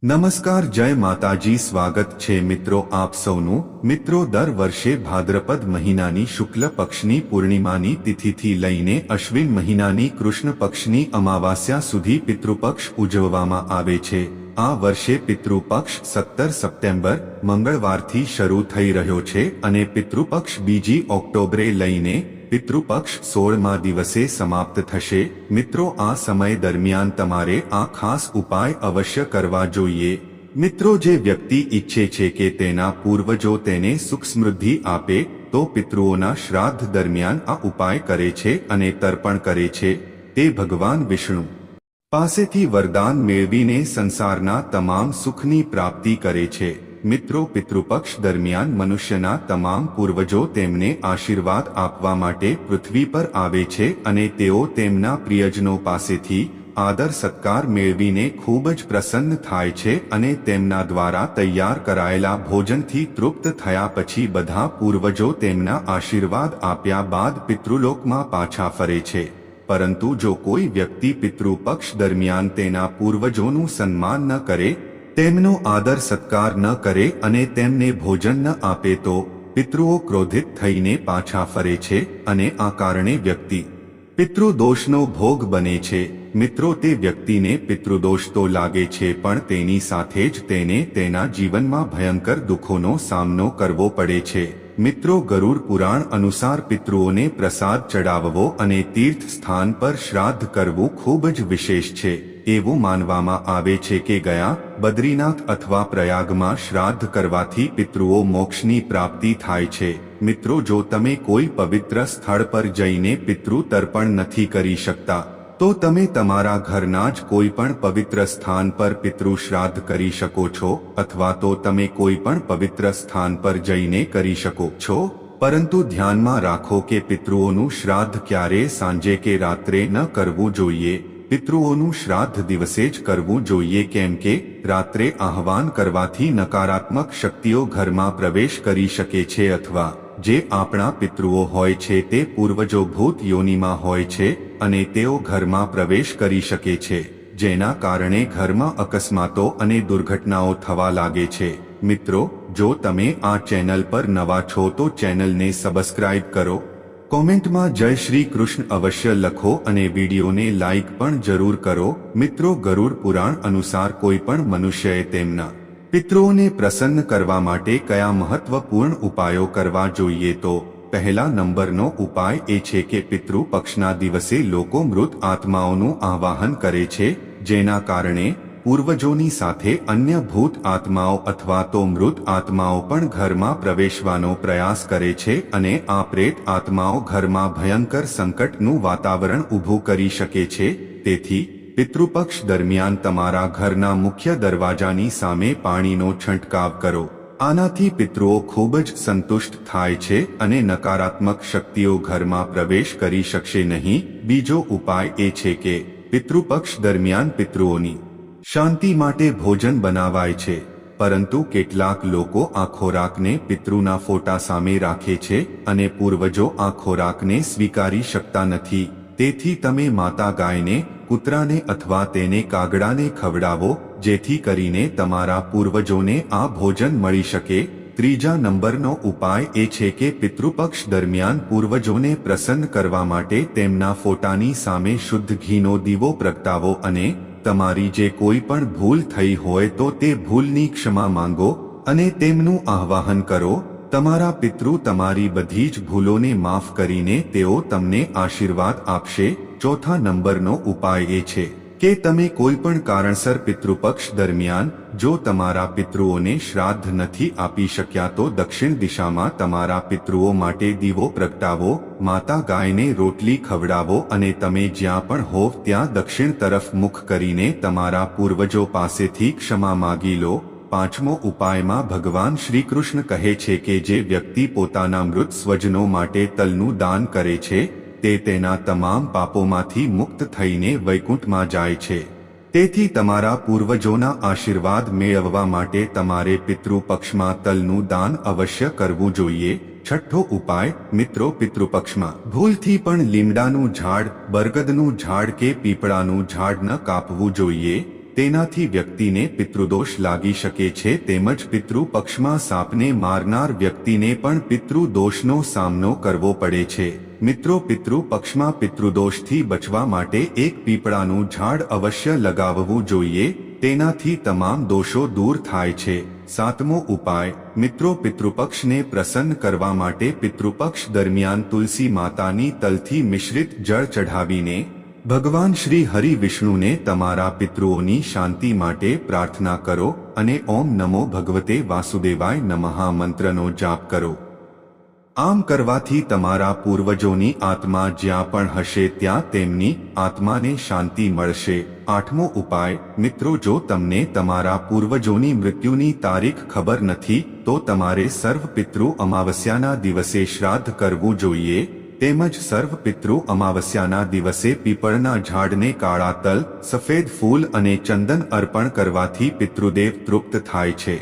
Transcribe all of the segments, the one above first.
નમસ્કાર, જય માતાજી. સ્વાગત છે મિત્રો આપ સૌનું. મિત્રો, દર વર્ષે ભાદ્રપદ મહિનાની શુક્લ પક્ષની પૂર્ણિમાની તિથિથી લઈને અશ્વિન મહિનાની કૃષ્ણ પક્ષની અમાવાસ્યા સુધી પિતૃપક્ષ ઉજવવામાં આવે છે. આ વર્ષે પિતૃપક્ષ 17 સપ્ટેમ્બર મંગળવારથી શરૂ થઈ રહ્યો છે અને પિતૃપક્ષ 2 ઓક્ટોબરે લઈને પિતૃપક્ષ 16મા દિવસે સમાપ્ત થશે. મિત્રો, આ સમય દરમિયાન તમારે આ ખાસ ઉપાય અવશ્ય કરવા જોઈએ. મિત્રો, જે વ્યક્તિ ઈચ્છે છે કે તેના પૂર્વજો તેને સુખ સમૃદ્ધિ આપે તો પિતૃઓના શ્રાદ્ધ દરમિયાન આ ઉપાય કરે છે અને તર્પણ કરે છે. તે ભગવાન વિષ્ણુ પાસેથી વરદાન મેળવીને સંસારના તમામ સુખની પ્રાપ્તિ કરે છે. મિત્રો, પિતૃપક્ષ દરમિયાન મનુષ્યના તમામ પૂર્વજો તેમને આશીર્વાદ આપવા માટે પૃથ્વી પર આવે છે અને તેઓ તેમના પ્રિયજનો પાસેથી આદર સત્કાર મેળવીને ખૂબ જ પ્રસન્ન થાય છે અને તેમના દ્વારા તૈયાર કરાયેલા ભોજનથી તૃપ્ત થયા પછી બધા પૂર્વજો તેમના આશીર્વાદ આપ્યા બાદ પિતૃલોકમાં પાછા ફરે છે. પરંતુ જો કોઈ વ્યક્તિ પિતૃપક્ષ દરમિયાન તેના પૂર્વજોનું સન્માન ન કરે, તેમનો આદર સત્કાર ન કરે અને તેમને ભોજન ન આપે તો પિતૃઓ ક્રોધિત થઈને પાછા ફરે છે અને આ કારણે વ્યક્તિ પિતૃદોષનો ભોગ બને છે. મિત્રો, તે વ્યક્તિને પિતૃદોષ તો લાગે છે પણ તેની સાથે જ તેને તેના જીવનમાં ભયંકર દુઃખોનો સામનો કરવો પડે છે. મિત્રો, ગરુડ પુરાણ અનુસાર પિતૃઓને પ્રસાદ ચડાવવો અને તીર્થ સ્થાન પર શ્રાદ્ધ કરવું ખૂબ જ વિશેષ છે. એવું માનવામાં આવે છે કે ગયા બદ્રીનાથ અથવા પ્રયાગમાં શ્રાદ્ધ કરવાથી પિતૃઓ મોક્ષની પ્રાપ્તિ થાય છે. મિત્રો, જો તમે કોઈ પવિત્ર સ્થળ પર જઈને પિતૃ તર્પણ નથી કરી શકતા તો તમે તમારા ઘરના જ કોઈ પણ પવિત્ર સ્થાન પર પિતૃ શ્રાદ્ધ કરી શકો છો અથવા તો તમે કોઈ પણ પવિત્ર સ્થાન પર જઈને કરી શકો છો. પરંતુ ધ્યાનમાં રાખો કે પિતૃઓનું શ્રાદ્ધ ક્યારેય સાંજે કે રાત્રે ન કરવું જોઈએ. પિતૃઓનું શ્રાદ્ધ દિવસે જ કરવું જોઈએ, કેમ કે રાત્રે આહવાન કરવાથી નકારાત્મક શક્તિઓ ઘરમાં પ્રવેશ કરી શકે છે અથવા જે આપણા પિતૃઓ હોય છે તે પૂર્વજો ભૂત યોનિમાં હોય છે અને તેઓ ઘરમાં પ્રવેશ કરી શકે છે, જેના કારણે ઘરમાં અકસ્માતો અને દુર્ઘટનાઓ થવા લાગે છે. મિત્રો, જો તમે આ ચેનલ પર નવા છો તો ચેનલને સબસ્ક્રાઇબ કરો, કોમેન્ટમાં જય શ્રી કૃષ્ણ અવશ્ય લખો અને વિડીયોને લાઇક પણ જરૂર કરો. મિત્રો, ગરુડ પુરાણ અનુસાર કોઈ પણ મનુષ્યએ તેમના પિતૃઓને પ્રસન્ન કરવા માટે કયા મહત્વપૂર્ણ ઉપાયો કરવા જોઈએ તો પહેલા નંબરનો ઉપાય એ છે કે પિતૃ પક્ષના દિવસે લોકો મૃત આત્માઓનું આવાહન કરે છે, જેના કારણે પૂર્વજોની સાથે અન્ય ભૂત આત્માઓ અથવા તો મૃત આત્માઓ પણ ઘરમાં પ્રવેશવાનો પ્રયાસ કરે છે અને આ પ્રેત આત્માઓ ઘરમાં ભયંકર સંકટનું વાતાવરણ ઊભું કરી શકે છે. તેથી પિતૃપક્ષ દરમિયાન તમારા ઘરના મુખ્ય દરવાજાની સામે પાણીનો છંટકાવ કરો. આનાથી પિતૃઓ ખૂબ જ સંતુષ્ટ થાય છે અને નકારાત્મક શક્તિઓ ઘરમાં પ્રવેશ કરી શકશે નહીં. બીજો ઉપાય એ છે કે પિતૃપક્ષ દરમિયાન પિતૃઓની શાંતિ માટે ભોજન બનાવાય છે, પરંતુ કેટલાક લોકો આ ખોરાકને પિતૃના ફોટા સામે રાખે છે અને પૂર્વજો આ ખોરાકને સ્વીકારી શકતા નથી. તેથી તમે માતા ગાયને, કૂતરાને અથવા તેને કાગડાને ખવડાવો, જેથી કરીને તમારા પૂર્વજોને આ ભોજન મળી શકે. ત્રીજા નંબરનો ઉપાય એ છે કે પિતૃપક્ષ દરમિયાન પૂર્વજોને પ્રસન્ન કરવા માટે તેમના ફોટાની સામે શુદ્ધ ઘીનો દીવો પ્રગટાવો અને તમારી જે કોઈ પણ ભૂલ થઈ હોય તો તે ભૂલની ક્ષમા માંગો અને તેમનું આહ્વાન કરો. તમારા પિતૃ તમારી બધી જ ભૂલોને માફ કરીને તેઓ તમને આશીર્વાદ આપશે. ચોથા નંબરનો ઉપાય એ છે કે તમે કોઈ પણ કારણસર પિતૃપક્ષ દરમિયાન જો તમારા પિતૃઓને શ્રાદ્ધ નથી આપી શક્યા તો દક્ષિણ દિશામાં તમારા પિતૃઓ માટે દીવો પ્રગટાવો, માતા ગાયને રોટલી ખવડાવો અને તમે જ્યાં પણ હોવ ત્યાં દક્ષિણ તરફ મુખ કરીને તમારા પૂર્વજો પાસેથી ક્ષમા માગી લો. પાંચમો ઉપાયમાં ભગવાન શ્રી કૃષ્ણ કહે છે કે જે વ્યક્તિ પોતાના મૃત સ્વજનો માટે તલનું દાન કરે છે તે તેના તમામ પાપોમાંથી મુક્ત થઈને વૈકુંઠમાં જાય છે. તેથી તમારા પૂર્વજોના આશીર્વાદ મેળવવા માટે તમારે પિતૃપક્ષમાં તલનું દાન અવશ્ય કરવું જોઈએ. છઠ્ઠો ઉપાય, મિત્રો, પિતૃપક્ષમાં ભૂલથી પણ લીમડાનું ઝાડ, બરગદનું ઝાડ કે પીપળાનું ઝાડ ન કાપવું જોઈએ. તેનાથી વ્યક્તિને પિતૃદોષ લાગી શકે છે તેમજ પિતૃ પક્ષમાં સાપને મારનાર વ્યક્તિને પણ પિતૃદોષનો સામનો કરવો પડે છે મિત્રો પિતૃ પક્ષમાં પિતૃદોષથી બચવા માટે એક પીપળાનું ઝાડ અવશ્ય લગાવવું જોઈએ તેનાથી તમામ દોષો દૂર થાય છે સાતમો ઉપાય મિત્રો પિતૃપક્ષને પ્રસન્ન કરવા માટે પિતૃપક્ષ દરમિયાન તુલસી માતાની તલથી મિશ્રિત જળ ચઢાવીને ભગવાન શ્રી હરિ વિષ્ણુને તમારા પિતૃઓની શાંતિ માટે પ્રાર્થના કરો અને ઓમ નમો ભગવતે વાસુદેવાય નમઃ મંત્રનો જાપ કરો આમ કરવાથી તમારા પૂર્વજોની આત્મા જ્યાં પણ હશે ત્યાં તેમની આત્માને શાંતિ મળશે આઠમો ઉપાય મિત્રો જો તમને તમારા પૂર્વજોની મૃત્યુની તારીખ ખબર નથી તો તમારે સર્વ પિતૃ અમાવસ્યાના દિવસે શ્રાદ્ધ કરવું જોઈએ તેમજ સર્વ પિતૃ અમાવસ્યાના દિવસે પીપળના ઝાડને કાળા તલ સફેદ ફૂલ અને ચંદન અર્પણ કરવાથી પિતૃદેવ તૃપ્ત થાય છે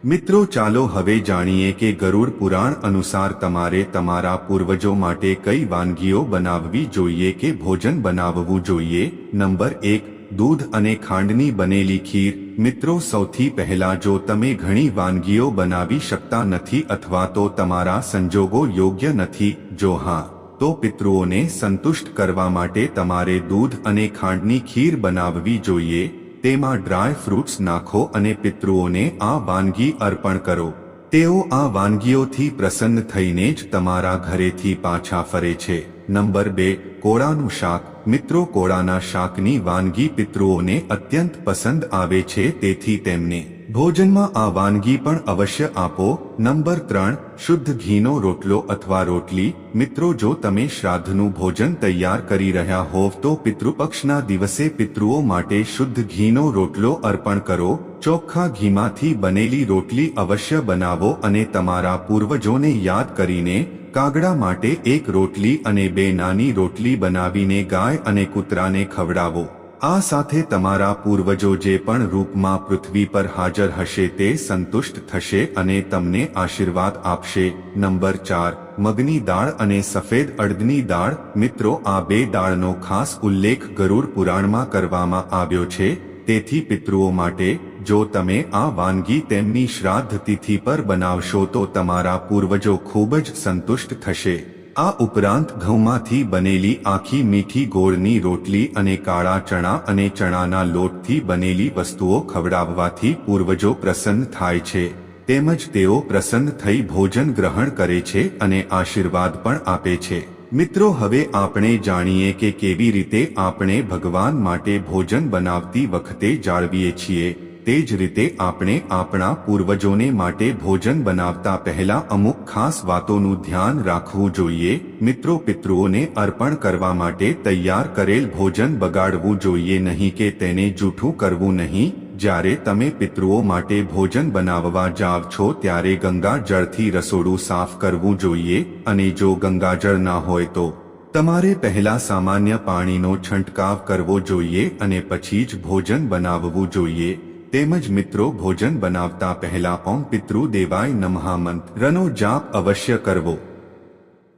મિત્રો ચાલો હવે જાણીએ કે ગરુડ પુરાણ અનુસાર તમારે તમારા પૂર્વજો માટે કઈ વાનગીઓ બનાવવી જોઈએ કે ભોજન બનાવવું જોઈએ નંબર 1 દૂધ અને ખાંડની બનેલી ખીર મિત્રો સૌથી પહેલા જો તમે ઘણી વાનગીઓ બનાવી શકતા નથી અથવા તો તમારા સંજોગો યોગ્ય નથી જો હા તો પિતૃઓને સંતુષ્ટ કરવા માટે તમારે દૂધ અને ખાંડની ખીર બનાવવી જોઈએ તેમાં ડ્રાય ફ્રૂટ્સ નાખો અને પિતૃઓને આ વાનગી અર્પણ કરો તેઓ આ વાનગીઓથી પ્રસન્ન થઈને જ તમારા ઘરેથી પાછા ફરે છે નંબર 2 કોળાનું શાક મિત્રો કોળાના શાકની વાનગી પિતૃઓને અત્યંત પસંદ આવે છે તેથી તેમને ભોજનમાં આ વાનગી પણ અવશ્ય આપો નંબર 3 શુદ્ધ ઘીનો રોટલો અથવા રોટલી મિત્રો જો તમે શ્રાદ્ધનું ભોજન તૈયાર કરી રહ્યા હોવ તો પિતૃપક્ષના દિવસે પિતૃઓ માટે શુદ્ધ ઘીનો રોટલો અર્પણ કરો ચોખ્ખા ઘીમાંથી બનેલી રોટલી અવશ્ય બનાવો અને તમારા પૂર્વજોને યાદ કરીને કાગડા માટે એક રોટલી અને 2 નાની રોટલી બનાવીને ગાય અને કૂતરાને ખવડાવો આ સાથે તમારા પૂર્વજો જે પણ રૂપમાં પૃથ્વી પર હાજર હશે તે સંતુષ્ટ થશે અને તમને આશીર્વાદ આપશે નંબર 4 મગની દાળ અને સફેદ અડદની દાળ મિત્રો આ 2 દાળનો ખાસ ઉલ્લેખ ગરુડ પુરાણમાં કરવામાં આવ્યો છે તેથી પિતૃઓ માટે જો તમે આ વાનગી તેમની શ્રાદ્ધ તિથિ પર બનાવશો તો તમારા પૂર્વજો ખૂબ જ સંતુષ્ટ થશે આ ઉપરાંત ઘઉંમાંથી બનેલી આખી મીઠી ગોળની રોટલી અને કાળા ચણા અને ચણાના લોટથી બનેલી વસ્તુઓ ખવડાવવાથી પૂર્વજો પ્રસન્ન થાય છે તેમજ તેઓ પ્રસન્ન થઈ ભોજન ગ્રહણ કરે છે અને આશીર્વાદ પણ આપે છે મિત્રો હવે આપણે જાણીએ કે કેવી રીતે આપણે ભગવાન માટે ભોજન બનાવતી વખતે જાળવીએ છીએ તે જ રીતે આપણે આપણા પૂર્વજોને માટે ભોજન બનાવતા પહેલા અમુક ખાસ વાતોનું ધ્યાન રાખવું જોઈએ મિત્રો પિતૃઓને અર્પણ કરવા માટે તૈયાર કરેલ ભોજન બગાડવું જોઈએ નહીં કે તેને જૂઠું કરવું નહીં જ્યારે તમે પિતૃઓ માટે ભોજન બનાવવા જાવ છો ત્યારે ગંગા જળથી રસોડું સાફ કરવું જોઈએ અને જો ગંગાજળ ના હોય તો તમારે પહેલા સામાન્ય પાણીનો છંટકાવ કરવો જોઈએ અને પછી જ ભોજન બનાવવું જોઈએ તેમજ મિત્રો ભોજન બનાવતા પહેલા ઓમ પિતૃ દેવાય નમઃ મંત્રનો જાપ અવશ્ય કરવો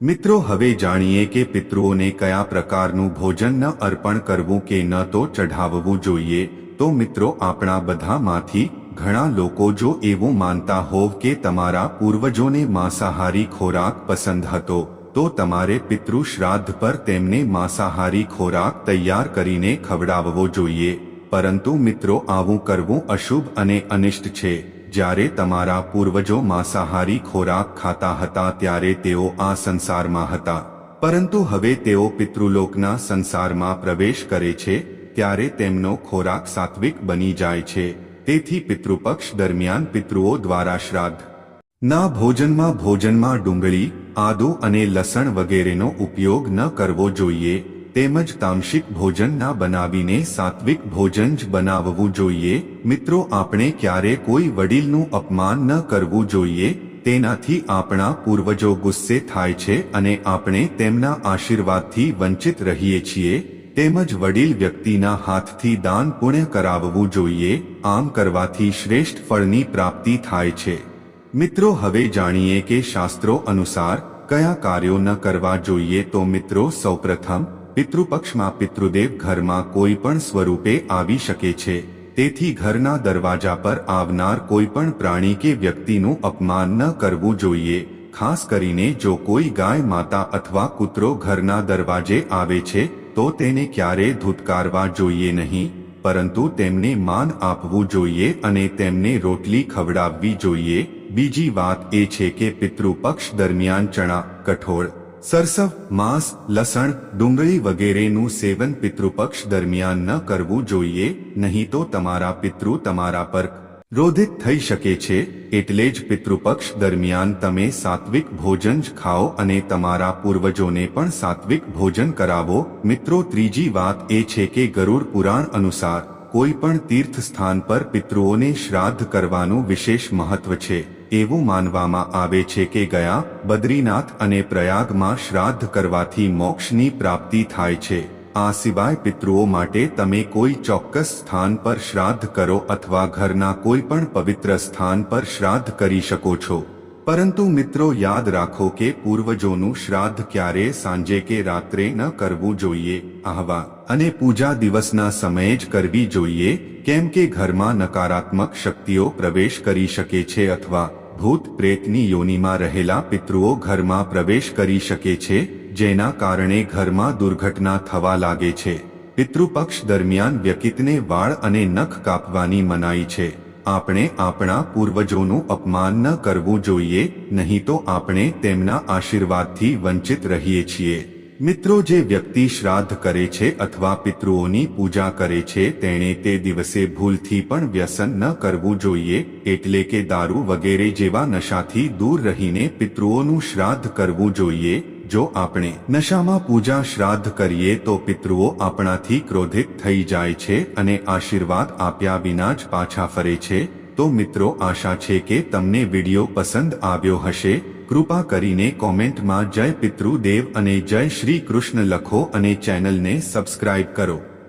મિત્રો હવે જાણીએ કે પિતૃઓને કયા પ્રકારનું ભોજન ન અર્પણ કરવું કે ન તો ચઢાવવું જોઈએ તો મિત્રો આપણા બધામાંથી ઘણા લોકો જો એવું માનતા હોવ કે તમારા પૂર્વજોને માંસાહારી ખોરાક પસંદ હતો તો તમારે પિતૃ શ્રાદ્ધ પર તેમને માંસાહારી ખોરાક તૈયાર કરીને ખવડાવવો જોઈએ પરંતુ મિત્રો આવું કરવું અશુભ અને અનિષ્ટ છે જ્યારે તમારા પૂર્વજો માંસાહારી ખોરાક ખાતા હતા ત્યારે તેઓ આ સંસારમાં હતા પરંતુ હવે તેઓ પિતૃલોકના સંસારમાં પ્રવેશ કરે છે ત્યારે તેમનો ખોરાક સાત્વિક બની જાય છે તેથી પિતૃપક્ષ દરમિયાન પિતૃઓ દ્વારા શ્રાદ્ધ ના ભોજનમાં ડુંગળી આદુ અને લસણ વગેરેનો ઉપયોગ ન કરવો જોઈએ તેમજ તામસિક ભોજન ના બનાવીને સાત્વિક ભોજન જ બનાવવું જોઈએ મિત્રો આપણે ક્યારે કોઈ વડીલનું અપમાન ન કરવું જોઈએ તેનાથી આપણા પૂર્વજો ગુસ્સે થાય છે અને આપણે તેમના આશીર્વાદથી વંચિત રહીએ છીએ તેમજ વડીલ વ્યક્તિના હાથથી દાન પુણ્ય કરાવવું જોઈએ આમ કરવાથી શ્રેષ્ઠ ફળની પ્રાપ્તિ થાય છે મિત્રો હવે જાણીએ કે શાસ્ત્રો અનુસાર કયા કાર્યો ન કરવા જોઈએ તો મિત્રો સૌપ્રથમ પિતૃપક્ષમાં પિતૃદેવ ઘરમાં કોઈ પણ સ્વરૂપે આવી શકે છે તેથી ઘરના દરવાજા પર આવનાર કોઈ પણ પ્રાણી કે વ્યક્તિનું અપમાન ન કરવું જોઈએ. ખાસ કરીને જો કોઈ ગાય માતા અથવા કૂતરો ઘરના દરવાજે આવે છે તો તેને ક્યારેય ધૂતકારવા જોઈએ નહીં, પરંતુ તેમને માન આપવું જોઈએ અને તેમને રોટલી ખવડાવવી જોઈએ. બીજી વાત એ છે કે પિતૃપક્ષ દરમિયાન ચણા, કઠોળ, સરસવ, માંસ, લસણ, ડુંગળી વગેરેનું સેવન પિતૃપક્ષ દરમિયાન ન કરવું જોઈએ, નહીં તો તમારા પિતૃ તમારા પર ક્રોધિત થઈ શકે છે. એટલે જ પિતૃપક્ષ દરમિયાન તમે સાત્વિક ભોજન જ ખાઓ અને તમારા પૂર્વજોને પણ સાત્વિક ભોજન કરાવો. મિત્રો, ત્રીજી વાત એ છે કે ગરુડ પુરાણ અનુસાર કોઈ પણ તીર્થ સ્થાન પર પિતૃઓને શ્રાદ્ધ કરવાનું વિશેષ મહત્વ છે. એવું માનવામાં આવે છે કે ગયા, બદ્રીનાથ અને પ્રયાગમાં શ્રાદ્ધ કરવાથી મોક્ષની પ્રાપ્તિ થાય છે. આ સિવાય પિતૃઓ માટે તમે કોઈ ચોક્કસ સ્થાન પર શ્રાદ્ધ કરો અથવા ઘરના કોઈ પણ પવિત્ર સ્થાન પર શ્રાદ્ધ કરી શકો છો. પરંતુ મિત્રો, યાદ રાખો કે પૂર્વજોનું શ્રાદ્ધ ક્યારેય સાંજે કે રાત્રે ન કરવું જોઈએ. આહવા અને પૂજા દિવસના સમયે જ કરવી જોઈએ, કેમ કે ઘરમાં નકારાત્મક શક્તિઓ પ્રવેશ કરી શકે છે અથવા ભૂત પ્રેતની યોનિમાં રહેલા પિતૃઓ ઘરમાં પ્રવેશ કરી શકે છે, જેના કારણે ઘરમાં દુર્ઘટના થવા લાગે છે. પિતૃપક્ષ દરમિયાન વ્યક્તિને વાળ અને નખ કાપવાની મનાઈ છે. આપણે આપણા પૂર્વજોનું અપમાન ન કરવું જોઈએ, નહીં તો આપણે તેમના આશીર્વાદથી વંચિત રહીએ છીએ. મિત્રો, જે વ્યક્તિ શ્રાદ્ધ કરે છે અથવા પિતૃઓની પૂજા કરે છે તેણે તે દિવસે ભૂલથી પણ વ્યસન ન કરવું જોઈએ, એટલે કે દારૂ વગેરે જેવા નશાથી દૂર રહીને પિતૃઓનું શ્રાદ્ધ કરવું જોઈએ. જો આપણે નશામાં પૂજા શ્રાદ્ધ કરીએ તો પિતૃઓ આપણાથી ક્રોધિત થઈ જાય છે અને આશીર્વાદ આપ્યા વિના જ પાછા ફરે છે. તો મિત્રો, આશા છે કે તમને વિડીયો પસંદ આવ્યો હશે. કૃપા કરીને કોમેન્ટમાં જય પિતૃદેવ અને જય શ્રી કૃષ્ણ લખો અને ચેનલને સબસ્ક્રાઇબ કરો.